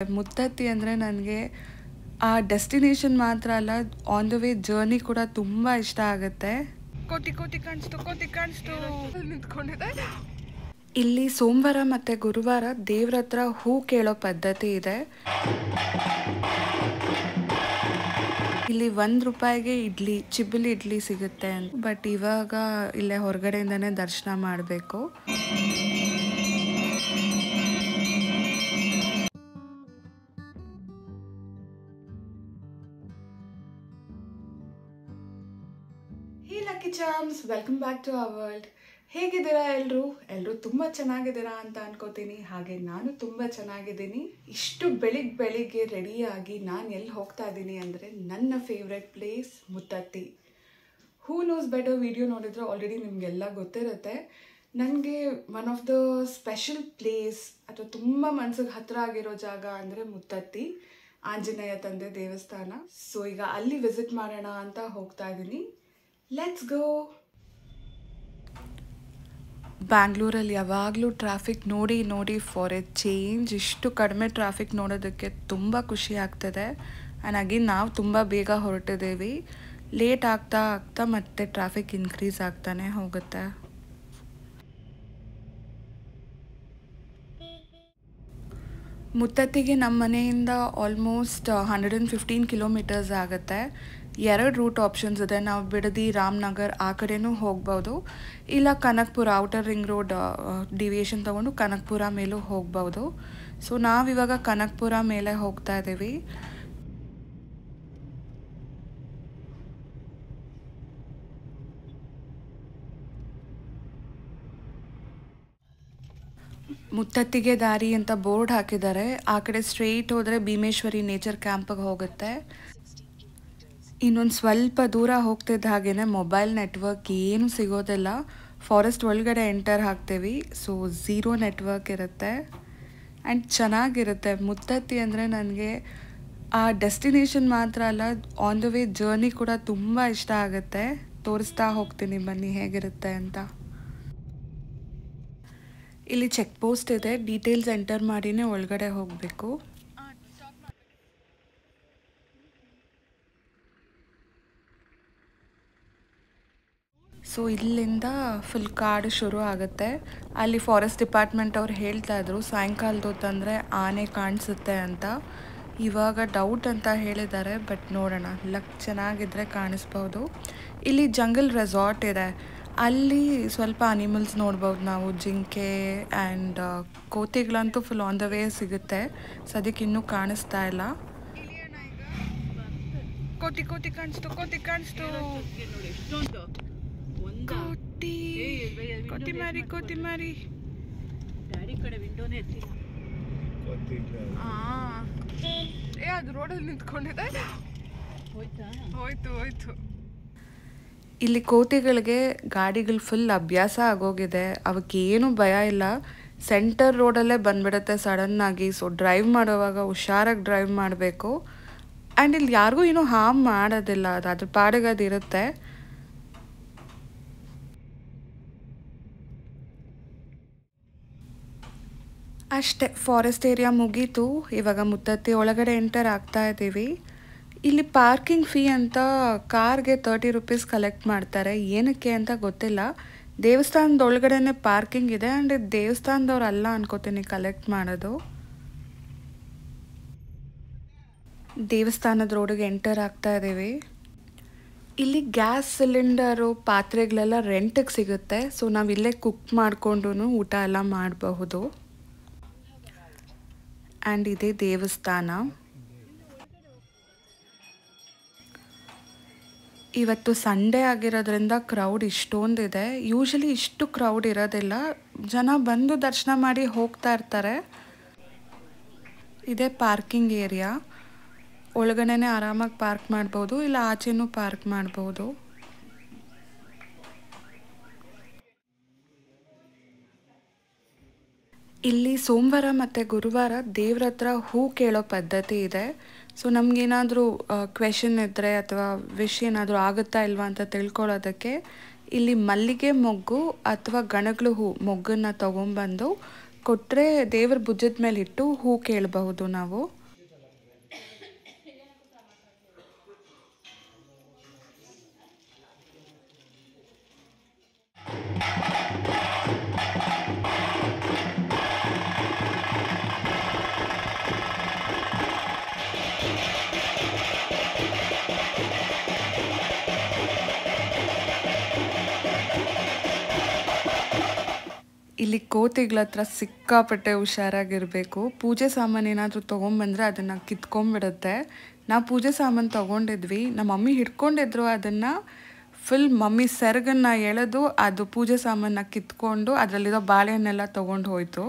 ಮುತ್ತತ್ತಿ ಅಂದರೆ ನನಗೆ ಆ ಡೆಸ್ಟಿನೇಷನ್ ಮಾತ್ರ ಅಲ್ಲ, ಆನ್ ದ ವೇ ಜರ್ನಿ ಕೂಡ ತುಂಬ ಇಷ್ಟ ಆಗುತ್ತೆ. ಕೋತಿ ಕಾಣಿಸ್ತು ನಿಂತ್ಕೊಂಡಿದೆ. ಇಲ್ಲಿ ಸೋಮವಾರ ಮತ್ತು ಗುರುವಾರ ದೇವ್ರ ಹತ್ರ ಹೂ ಕೇಳೋ ಪದ್ಧತಿ ಇದೆ. ಇಲ್ಲಿ ₹1 ಇಡ್ಲಿ, ಚಿಬ್ಬಲಿ ಇಡ್ಲಿ ಸಿಗುತ್ತೆ. ಬಟ್ ಇವಾಗ ಇಲ್ಲೇ ಹೊರಗಡೆಯಿಂದನೇ ದರ್ಶನ ಮಾಡಬೇಕು. ಹೇ lucky charms, welcome back to our world. ಹೇಗಿದ್ದೀರಾ ಎಲ್ಲರೂ ತುಂಬ ಚೆನ್ನಾಗಿದ್ದೀರಾ ಅಂತ ಅನ್ಕೋತೀನಿ. ಹಾಗೆ ನಾನು ತುಂಬ ಚೆನ್ನಾಗಿದ್ದೀನಿ. ಇಷ್ಟು ಬೆಳಿಗ್ಗೆ ರೆಡಿಯಾಗಿ ನಾನು ಎಲ್ಲಿ ಹೋಗ್ತಾ ಇದ್ದೀನಿ ಅಂದರೆ ನನ್ನ favourite place Muthathi. Who knows better video ನೋಡಿದರೆ ಆಲ್ರೆಡಿ ನಿಮಗೆಲ್ಲ ಗೊತ್ತಿರುತ್ತೆ. ನನಗೆ one of the special place ಅಥವಾ ತುಂಬ ಮನಸ್ಸಿಗೆ ಹತ್ತಿರ ಆಗಿರೋ ಜಾಗ ಅಂದರೆ ಮುತ್ತತ್ತಿ, ಆಂಜನೇಯ ತಂದೆ ದೇವಸ್ಥಾನ. ಸೊ ಈಗ ಅಲ್ಲಿ ವಿಸಿಟ್ ಮಾಡೋಣ ಅಂತ ಹೋಗ್ತಾ ಇದ್ದೀನಿ. Let's go. ಬ್ಯಾಂಗ್ಳೂರಲ್ಲಿ ಯಾವಾಗಲೂ ಟ್ರಾಫಿಕ್ ನೋಡಿ ಫಾರ್ ಎ ಚೇಂಜ್ ಇಷ್ಟು ಕಡಿಮೆ ಟ್ರಾಫಿಕ್ ನೋಡೋದಕ್ಕೆ ತುಂಬ ಖುಷಿ ಆಗ್ತದೆ. ಆ್ಯಂಡ್ ಅಗೇನ್ ನಾವು ತುಂಬ ಬೇಗ ಹೊರಟಿದ್ದೀವಿ. ಲೇಟ್ ಆಗ್ತಾ ಮತ್ತೆ ಟ್ರಾಫಿಕ್ ಇನ್ಕ್ರೀಸ್ ಆಗ್ತಾನೆ ಹೋಗುತ್ತೆ. ಮುತ್ತತ್ತಿಗೆ ನಮ್ಮ ಮನೆಯಿಂದ ಆಲ್ಮೋಸ್ಟ್ 115 ಕಿಲೋಮೀಟರ್ಸ್ ಆಗುತ್ತೆ. 2 ರೂಟ್ ಆಪ್ಷನ್ಸ್ ಇದೆ. ನಾವು ಬಿಡದಿ, ರಾಮನಗರ್ ಆ ಕಡೆನೂ ಹೋಗ್ಬೋದು, ಇಲ್ಲ Kanakapura outer ring road deviation ತೊಗೊಂಡು ಕನಕಪುರ ಮೇಲೂ ಹೋಗ್ಬೋದು. ಸೊ ನಾವಿವಾಗ ಕನಕಪುರ ಮೇಲೆ ಹೋಗ್ತಾ ಇದ್ದೀವಿ. ಮುತ್ತತ್ತಿಗೆ ದಾರಿ ಅಂತ ಬೋರ್ಡ್ ಹಾಕಿದ್ದಾರೆ. ಆ ಕಡೆ ಸ್ಟ್ರೈಟ್ ಹೋದರೆ ಭೀಮೇಶ್ವರಿ ನೇಚರ್ ಕ್ಯಾಂಪಿಗೆ ಹೋಗುತ್ತೆ. ಇನ್ನೊಂದು ಸ್ವಲ್ಪ ದೂರ ಹೋಗ್ತಿದ್ದ ಹಾಗೇ ಮೊಬೈಲ್ ನೆಟ್ವರ್ಕ್ ಏನೂ ಸಿಗೋದಿಲ್ಲ. ಫಾರೆಸ್ಟ್ ಒಳಗಡೆ ಎಂಟರ್ ಹಾಕ್ತೀವಿ, ಸೊ 0 ನೆಟ್ವರ್ಕ್ ಇರುತ್ತೆ. ಆ್ಯಂಡ್ ಚೆನ್ನಾಗಿರುತ್ತೆ. ಮುತ್ತತ್ತಿ ಅಂದರೆ ನನಗೆ ಆ ಡೆಸ್ಟಿನೇಷನ್ ಮಾತ್ರ ಅಲ್ಲ, ಆನ್ ದ ವೇ ಜರ್ನಿ ಕೂಡ ತುಂಬ ಇಷ್ಟ ಆಗುತ್ತೆ. ತೋರಿಸ್ತಾ ಹೋಗ್ತೀನಿ ಬನ್ನಿ ಹೇಗಿರುತ್ತೆ ಅಂತ. ಇಲ್ಲಿ ಚೆಕ್ ಪೋಸ್ಟ್ ಇದೆ, ಡೀಟೇಲ್ಸ್ ಎಂಟರ್ ಮಾಡಿನೇ ಒಳಗಡೆ ಹೋಗಬೇಕು. ಸೊ ಇಲ್ಲಿಂದ ಫುಲ್ ಕಾಡು ಶುರು ಆಗುತ್ತೆ. ಅಲ್ಲಿ ಫಾರೆಸ್ಟ್ ಡಿಪಾರ್ಟ್ಮೆಂಟ್ ಅವ್ರು ಹೇಳ್ತಾ ಇದ್ರು ಸಾಯಂಕಾಲದ ಹೊತ್ತಂದರೆ ಆನೆ ಕಾಣಿಸುತ್ತೆ ಅಂತ. ಇವಾಗ ಡೌಟ್ ಅಂತ ಹೇಳಿದ್ದಾರೆ, ಬಟ್ ನೋಡೋಣ, ಲಕ್ ಚೆನ್ನಾಗಿದ್ರೆ ಕಾಣಿಸ್ಬೋದು. ಇಲ್ಲಿ ಜಂಗಲ್ ರೆಸಾರ್ಟ್ ಇದೆ, ಅಲ್ಲಿ ಸ್ವಲ್ಪ ಅನಿಮಲ್ಸ್ ನೋಡ್ಬೋದು ನಾವು. ಜಿಂಕೆ ಆ್ಯಂಡ್ ಕೋತಿಗಳಂತೂ ಫುಲ್ ಆನ್ ದ ವೇ ಸಿಗುತ್ತೆ. ಸದ್ಯಕ್ಕೆ ಇನ್ನೂ ಕಾಣಿಸ್ತಾ ಇಲ್ಲ. ಕೋತಿ ಕಾಣಿಸ್ತು. ಕೋತಿ ಮಾರಿ ಗಾಡಿ ಕಡೆ ವಿಂಡೋನೇ ಎತ್ತಿಲ್ಲ. ಅದು ರೋಡಲ್ಲಿ ನಿಂತ್ಕೊಂಡಿದೆ. ಹೋಯ್ತು. ಇಲ್ಲಿ ಕೋತಿಗಳಿಗೆ ಗಾಡಿಗಳು ಫುಲ್ ಅಭ್ಯಾಸ ಆಗೋಗಿದೆ. ಅವಕ್ಕೇನು ಭಯ ಇಲ್ಲ. ಸೆಂಟರ್ ರೋಡಲ್ಲೇ ಬಂದ್ಬಿಡುತ್ತೆ ಸಡನ್ನಾಗಿ. ಸೊ ಡ್ರೈವ್ ಮಾಡೋವಾಗ ಹುಷಾರಾಗಿ ಡ್ರೈವ್ ಮಾಡಬೇಕು. ಆ್ಯಂಡ್ ಇಲ್ಲಿ ಯಾರಿಗೂ ಏನೂ ಹಾರ್ಮ್ ಮಾಡೋದಿಲ್ಲ, ಅದು ಅದ್ರ ಪಾಡಿಗೆ ಅದು ಇರುತ್ತೆ. ಅಷ್ಟೇ, ಫಾರೆಸ್ಟ್ ಏರಿಯಾ ಮುಗೀತು. ಇವಾಗ ಮುತ್ತತ್ತಿ ಒಳಗಡೆ ಎಂಟರ್ ಆಗ್ತಾ ಇದ್ದೀವಿ. ಇಲ್ಲಿ ಪಾರ್ಕಿಂಗ್ ಫೀ ಅಂತ ಕಾರ್ಗೆ ₹30 ಕಲೆಕ್ಟ್ ಮಾಡ್ತಾರೆ. ಏನಕ್ಕೆ ಅಂತ ಗೊತ್ತಿಲ್ಲ. ದೇವಸ್ಥಾನದ ಒಳಗಡೆನೇ ಪಾರ್ಕಿಂಗ್ ಇದೆ. ಆ್ಯಂಡ್ ದೇವಸ್ಥಾನದವ್ರು ಅಲ್ಲ ಅನ್ಕೋತೀನಿ ಕಲೆಕ್ಟ್ ಮಾಡೋದು. ದೇವಸ್ಥಾನದ ರೋಡಿಗೆ ಎಂಟರ್ ಆಗ್ತಾ ಇದ್ದೀವಿ. ಇಲ್ಲಿ ಗ್ಯಾಸ್ ಸಿಲಿಂಡರು, ಪಾತ್ರೆಗಳೆಲ್ಲ ರೆಂಟಿಗೆ ಸಿಗುತ್ತೆ. ಸೊ ನಾವಿಲ್ಲೇ ಕುಕ್ ಮಾಡಿಕೊಂಡು ಊಟ ಎಲ್ಲ ಮಾಡಬಹುದು. ಆ್ಯಂಡ್ ಇದೇ ದೇವಸ್ಥಾನ. ಇವತ್ತು ಸಂಡೇ ಆಗಿರೋದ್ರಿಂದ ಕ್ರೌಡ್ ಇಷ್ಟೊಂದಿದೆ. ಯೂಶಲಿ ಇಷ್ಟು ಕ್ರೌಡ್ ಇರೋದಿಲ್ಲ. ಜನ ಬಂದು ದರ್ಶನ ಮಾಡಿ ಹೋಗ್ತಾ ಇರ್ತಾರೆ. ಇದೇ ಪಾರ್ಕಿಂಗ್ ಏರಿಯಾ. ಒಳಗಡೆನೇ ಆರಾಮಾಗಿ ಪಾರ್ಕ್ ಮಾಡ್ಬೋದು, ಇಲ್ಲ ಆಚೆನೂ ಪಾರ್ಕ್ ಮಾಡ್ಬೋದು. ಇಲ್ಲಿ ಸೋಮವಾರ ಮತ್ತು ಗುರುವಾರ ದೇವ್ರ ಹತ್ರ ಹೂ ಕೇಳೋ ಪದ್ಧತಿ ಇದೆ. ಸೊ ನಮಗೇನಾದರೂ ಕ್ವೆಶನ್ ಇದ್ದರೆ ಅಥವಾ ವಿಶ್ ಏನಾದರೂ ಆಗುತ್ತಾ ಇಲ್ವಾ ಅಂತ ತಿಳ್ಕೊಳ್ಳೋದಕ್ಕೆ ಇಲ್ಲಿ ಮಲ್ಲಿಗೆ ಮೊಗ್ಗು ಅಥವಾ ಗಣಗ್ಳು ಹೂ ಮೊಗ್ಗನ್ನು ತೊಗೊಂಬಂದು ಕೊಟ್ಟರೆ ದೇವ್ರ ಭುಜದ ಮೇಲೆ ಇಟ್ಟು ಹೂ ಕೇಳಬಹುದು ನಾವು. ಇಲ್ಲಿ ಕೋತಿಗಳ ಹತ್ರ ಸಿಕ್ಕಾಪಟ್ಟೆ ಹುಷಾರಾಗಿರಬೇಕು. ಪೂಜೆ ಸಾಮಾನು ಏನಾದರೂ ತೊಗೊಂಬಂದರೆ ಅದನ್ನು ಕಿತ್ಕೊಂಡ್ಬಿಡುತ್ತೆ. ನಾವು ಪೂಜೆ ಸಾಮಾನು ತೊಗೊಂಡಿದ್ವಿ, ನಮ್ಮ ಮಮ್ಮಿ ಹಿಡ್ಕೊಂಡಿದ್ರು ಅದನ್ನು. ಫುಲ್ ಮಮ್ಮಿ ಸೆರಗನ್ನು ಎಳೆದು ಅದು ಪೂಜೆ ಸಾಮಾನ ಕಿತ್ಕೊಂಡು ಅದರಲ್ಲಿರೋ ಬಾಳೆಹನ್ನೆಲ್ಲ ತೊಗೊಂಡು ಹೋಯಿತು.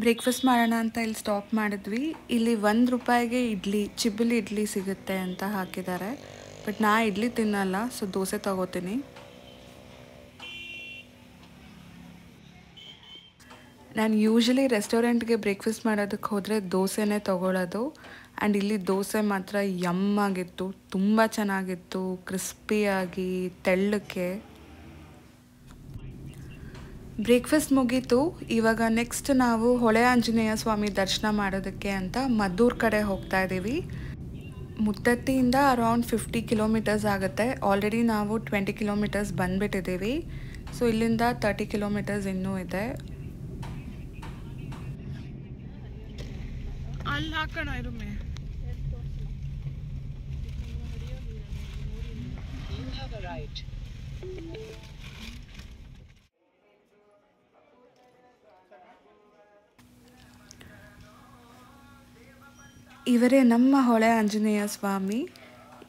ಬ್ರೇಕ್ಫಾಸ್ಟ್ ಮಾಡೋಣ ಅಂತ ಇಲ್ಲಿ ಸ್ಟಾಪ್ ಮಾಡಿದ್ವಿ. ಇಲ್ಲಿ 1 ರೂಪಾಯಿಗೆ ಇಡ್ಲಿ, ಚಿಬ್ಬಲಿ ಇಡ್ಲಿ ಸಿಗುತ್ತೆ ಅಂತ ಹಾಕಿದ್ದಾರೆ. ಬಟ್ ನಾ ಇಡ್ಲಿ ತಿನ್ನಲ್ಲ, ಸೊ ದೋಸೆ ತಗೋತೀನಿ. ನಾನು ಯೂಶ್ವಲಿ ರೆಸ್ಟೋರೆಂಟ್ಗೆ ಬ್ರೇಕ್ಫಾಸ್ಟ್ ಮಾಡೋದಕ್ಕೆ ಹೋದರೆ ದೋಸೆನೇ ತೊಗೊಳ್ಳೋದು. ಆ್ಯಂಡ್ ಇಲ್ಲಿ ದೋಸೆ ಮಾತ್ರ ಯಮ್ಮಾಗಿತ್ತು, ತುಂಬ ಚೆನ್ನಾಗಿತ್ತು, ಕ್ರಿಸ್ಪಿಯಾಗಿ ತೆಳ್ಳಕ್ಕೆ. ಬ್ರೇಕ್ಫಾಸ್ಟ್ ಮುಗೀತು. ಇವಾಗ ನೆಕ್ಸ್ಟ್ ನಾವು ಹೊಳೆ ಆಂಜನೇಯ ಸ್ವಾಮಿ ದರ್ಶನ ಮಾಡೋದಕ್ಕೆ ಅಂತ ಮದ್ದೂರು ಕಡೆ ಹೋಗ್ತಾ ಇದ್ದೀವಿ. ಮುತ್ತತ್ತಿಯಿಂದ ಅರೌಂಡ್ 50 ಕಿಲೋಮೀಟರ್ಸ್ ಆಗುತ್ತೆ. ಆಲ್ರೆಡಿ ನಾವು 20 ಕಿಲೋಮೀಟರ್ಸ್ ಬಂದುಬಿಟ್ಟಿದ್ದೀವಿ. ಸೊ ಇಲ್ಲಿಂದ 30 ಕಿಲೋಮೀಟರ್ಸ್ ಇನ್ನೂ ಇದೆ. ಅಲ್ಲಿ ಹಾಕೋಣ ಇರುಮೆ. ಇವರೇ ನಮ್ಮ ಹೊಳೆ ಆಂಜನೇಯ ಸ್ವಾಮಿ.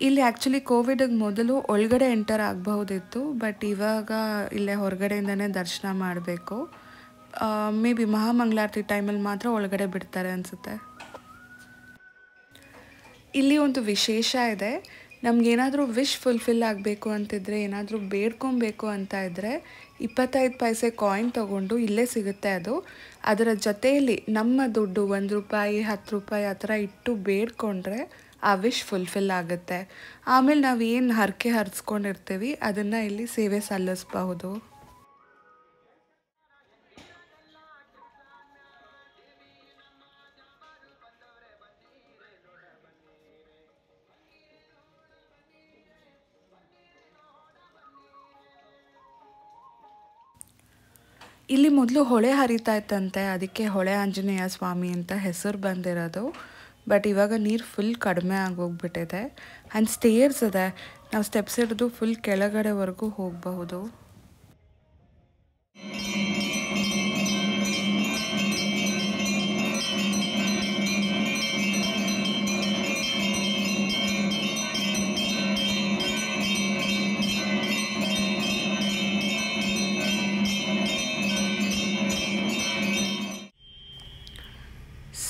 ಇಲ್ಲಿ ಆ್ಯಕ್ಚುಲಿ ಕೋವಿಡಿಗೆ ಮೊದಲು ಒಳಗಡೆ ಎಂಟರ್ ಆಗಬಹುದಿತ್ತು, ಬಟ್ ಇವಾಗ ಇಲ್ಲೇ ಹೊರಗಡೆಯಿಂದನೇ ದರ್ಶನ ಮಾಡಬೇಕು. ಮೇ ಬಿ ಮಹಾಮಂಗಳಾರತಿ ಟೈಮಲ್ಲಿ ಮಾತ್ರ ಒಳಗಡೆ ಬಿಡ್ತಾರೆ ಅನಿಸುತ್ತೆ. ಇಲ್ಲಿ ಒಂದು ವಿಶೇಷ ಇದೆ. ನಮಗೇನಾದರೂ ವಿಶ್ ಫುಲ್ಫಿಲ್ ಆಗಬೇಕು ಅಂತಿದ್ರೆ, ಏನಾದರೂ ಬೇಡ್ಕೊಬೇಕು ಅಂತ ಇದ್ದರೆ 25 ಪೈಸೆ ಕಾಯಿನ್ ತೊಗೊಂಡು ಇಲ್ಲೇ ಸಿಗುತ್ತೆ ಅದು. ಅದರ ಜೊತೆಯಲ್ಲಿ ನಮ್ಮ ದುಡ್ಡು 1 ರೂಪಾಯಿ 10 ರೂಪಾಯಿ ಆ ಥರ ಇಟ್ಟು ಬೇಡ್ಕೊಂಡ್ರೆ ಆ ವಿಶ್ ಫುಲ್ಫಿಲ್ ಆಗುತ್ತೆ. ಆಮೇಲೆ ನಾವು ಏನು ಹರಕೆ ಹರಿಸ್ಕೊಂಡಿರ್ತೀವಿ ಅದನ್ನು ಇಲ್ಲಿ ಸೇವೆ ಸಲ್ಲಿಸಬಹುದು. ಇಲ್ಲಿ ಮೊದಲು ಹೊಳೆ ಹರಿತಾ ಇತ್ತಂತೆ, ಅದಕ್ಕೆ ಹೊಳೆ ಆಂಜನೇಯ ಸ್ವಾಮಿ ಅಂತ ಹೆಸರು ಬಂದಿರೋದು. ಬಟ್ ಇವಾಗ ನೀರು ಫುಲ್ ಕಡಿಮೆ ಆಗೋಗ್ಬಿಟ್ಟಿದೆ. ಆ್ಯಂಡ್ ಸ್ಟೇರ್ಸ್ ಇದೆ, ನಾವು ಸ್ಟೆಪ್ಸ್ ಹಿಡಿದು ಫುಲ್ ಕೆಳಗಡೆವರೆಗೂ ಹೋಗಬಹುದು.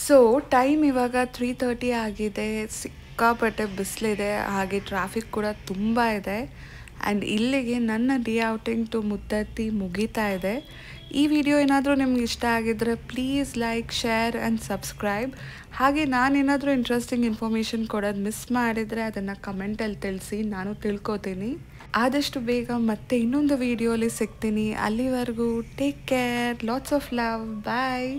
ಸೊ ಟೈಮ್ ಇವಾಗ 3:30 ಆಗಿದೆ. ಸಿಕ್ಕಾಪಟ್ಟೆ ಬಿಸಿಲಿದೆ, ಹಾಗೆ ಟ್ರಾಫಿಕ್ ಕೂಡ ತುಂಬ ಇದೆ. ಆ್ಯಂಡ್ ಇಲ್ಲಿಗೆ ನನ್ನ ಡೇ ಔಟಿಂಗ್ ಟು ಮುತ್ತತ್ತಿ ಮುಗೀತಾ ಇದೆ. ಈ ವಿಡಿಯೋ ಏನಾದರೂ ನಿಮ್ಗೆ ಇಷ್ಟ ಆಗಿದ್ದರೆ please like, share and subscribe. ಹಾಗೆ ನಾನೇನಾದರೂ ಇಂಟ್ರೆಸ್ಟಿಂಗ್ ಇನ್ಫಾರ್ಮೇಷನ್ ಕೊಡೋದು ಮಿಸ್ ಮಾಡಿದರೆ ಅದನ್ನು ಕಮೆಂಟಲ್ಲಿ ತಿಳಿಸಿ, ನಾನು ತಿಳ್ಕೊತೀನಿ. ಆದಷ್ಟು ಬೇಗ ಮತ್ತೆ ಇನ್ನೊಂದು ವಿಡಿಯೋಲಿ ಸಿಗ್ತೀನಿ. ಅಲ್ಲಿವರೆಗೂ take care, lots of love, bye.